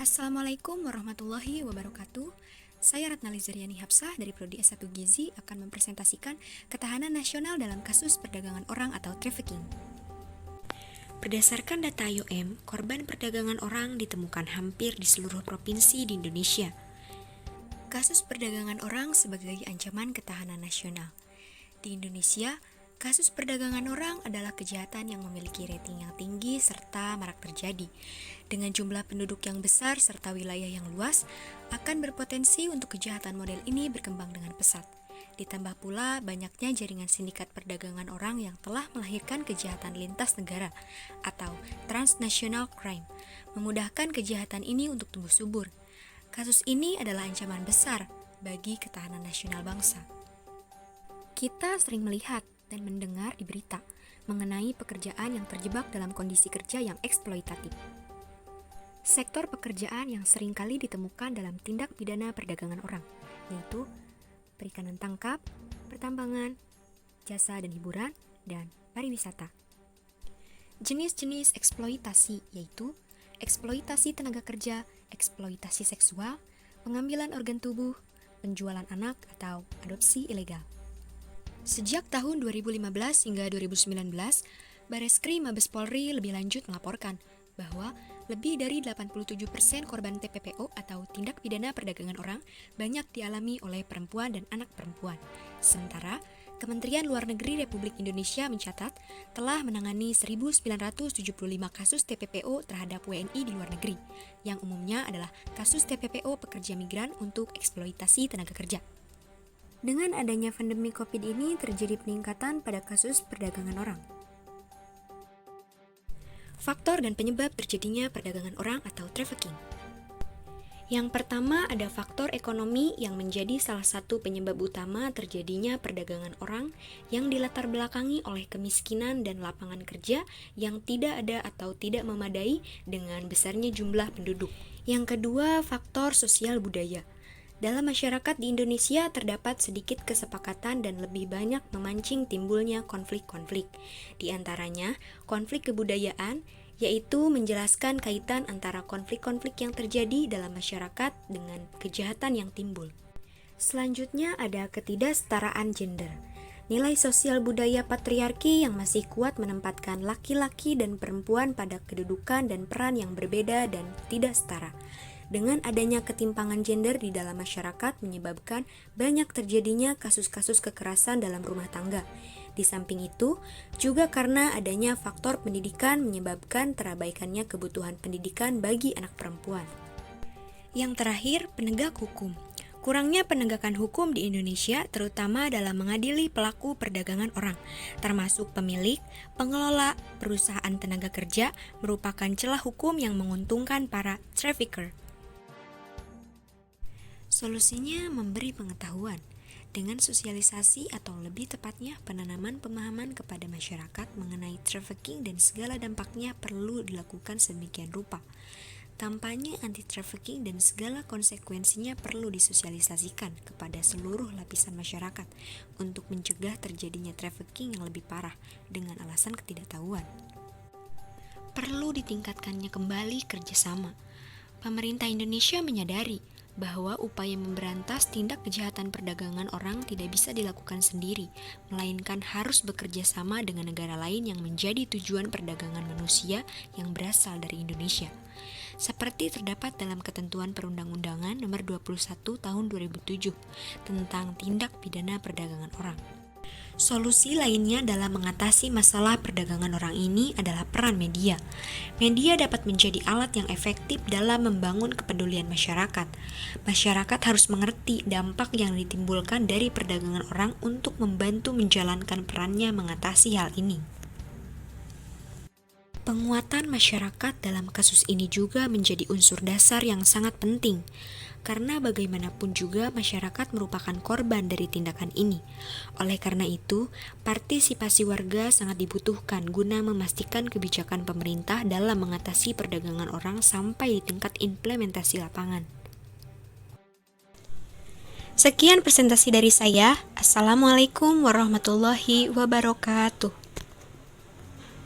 Assalamualaikum warahmatullahi wabarakatuh. Saya Ratna Lizariani Hapsah dari Prodi S1 Gizi akan mempresentasikan ketahanan nasional dalam kasus perdagangan orang atau trafficking. Berdasarkan data IOM, korban perdagangan orang ditemukan hampir di seluruh provinsi di Indonesia. Kasus perdagangan orang sebagai ancaman ketahanan nasional. Di Indonesia, kasus perdagangan orang adalah kejahatan yang memiliki rating yang tinggi serta marak terjadi. Dengan jumlah penduduk yang besar serta wilayah yang luas, akan berpotensi untuk kejahatan model ini berkembang dengan pesat. Ditambah pula banyaknya jaringan sindikat perdagangan orang yang telah melahirkan kejahatan lintas negara atau transnational crime, memudahkan kejahatan ini untuk tumbuh subur. Kasus ini adalah ancaman besar bagi ketahanan nasional bangsa. Kita sering melihat dan mendengar di berita mengenai pekerjaan yang terjebak dalam kondisi kerja yang eksploitatif. Sektor pekerjaan yang seringkali ditemukan dalam tindak pidana perdagangan orang, yaitu perikanan tangkap, pertambangan, jasa dan hiburan, dan pariwisata. Jenis-jenis eksploitasi yaitu eksploitasi tenaga kerja, eksploitasi seksual, pengambilan organ tubuh, penjualan anak atau adopsi ilegal. Sejak tahun 2015 hingga 2019, Bareskrim Mabes Polri lebih lanjut melaporkan bahwa lebih dari 87% korban TPPO atau tindak pidana perdagangan orang banyak dialami oleh perempuan dan anak perempuan. Sementara, Kementerian Luar Negeri Republik Indonesia mencatat telah menangani 1.975 kasus TPPO terhadap WNI di luar negeri, yang umumnya adalah kasus TPPO pekerja migran untuk eksploitasi tenaga kerja. Dengan adanya pandemi COVID ini terjadi peningkatan pada kasus perdagangan orang. Faktor dan penyebab terjadinya perdagangan orang atau trafficking. Yang pertama ada faktor ekonomi yang menjadi salah satu penyebab utama terjadinya perdagangan orang yang dilatar belakangi oleh kemiskinan dan lapangan kerja yang tidak ada atau tidak memadai dengan besarnya jumlah penduduk. Yang kedua, faktor sosial budaya. Dalam masyarakat di Indonesia terdapat sedikit kesepakatan dan lebih banyak memancing timbulnya konflik-konflik. Di antaranya, konflik kebudayaan, yaitu menjelaskan kaitan antara konflik-konflik yang terjadi dalam masyarakat dengan kejahatan yang timbul. Selanjutnya ada ketidaksetaraan gender. Nilai sosial budaya patriarki yang masih kuat menempatkan laki-laki dan perempuan pada kedudukan dan peran yang berbeda dan tidak setara. Dengan adanya ketimpangan gender di dalam masyarakat menyebabkan banyak terjadinya kasus-kasus kekerasan dalam rumah tangga. Di samping itu, juga karena adanya faktor pendidikan menyebabkan terabaikannya kebutuhan pendidikan bagi anak perempuan. Yang terakhir, penegak hukum. Kurangnya penegakan hukum di Indonesia terutama dalam mengadili pelaku perdagangan orang, termasuk pemilik, pengelola, perusahaan tenaga kerja, merupakan celah hukum yang menguntungkan para trafficker. Solusinya memberi pengetahuan dengan sosialisasi atau lebih tepatnya penanaman pemahaman kepada masyarakat mengenai trafficking dan segala dampaknya perlu dilakukan sedemikian rupa. Kampanye anti-trafficking dan segala konsekuensinya perlu disosialisasikan kepada seluruh lapisan masyarakat untuk mencegah terjadinya trafficking yang lebih parah dengan alasan ketidaktahuan. Perlu ditingkatkannya kembali kerjasama. Pemerintah Indonesia menyadari bahwa upaya memberantas tindak kejahatan perdagangan orang tidak bisa dilakukan sendiri, melainkan harus bekerja sama dengan negara lain yang menjadi tujuan perdagangan manusia yang berasal dari Indonesia. Seperti terdapat dalam Ketentuan Perundang-undangan Nomor 21 Tahun 2007 tentang tindak pidana perdagangan orang. Solusi lainnya dalam mengatasi masalah perdagangan orang ini adalah peran media. Media dapat menjadi alat yang efektif dalam membangun kepedulian masyarakat. Masyarakat harus mengerti dampak yang ditimbulkan dari perdagangan orang untuk membantu menjalankan perannya mengatasi hal ini. Penguatan masyarakat dalam kasus ini juga menjadi unsur dasar yang sangat penting, karena bagaimanapun juga masyarakat merupakan korban dari tindakan ini. Oleh karena itu, partisipasi warga sangat dibutuhkan guna memastikan kebijakan pemerintah dalam mengatasi perdagangan orang sampai di tingkat implementasi lapangan. Sekian presentasi dari saya. Assalamualaikum warahmatullahi wabarakatuh.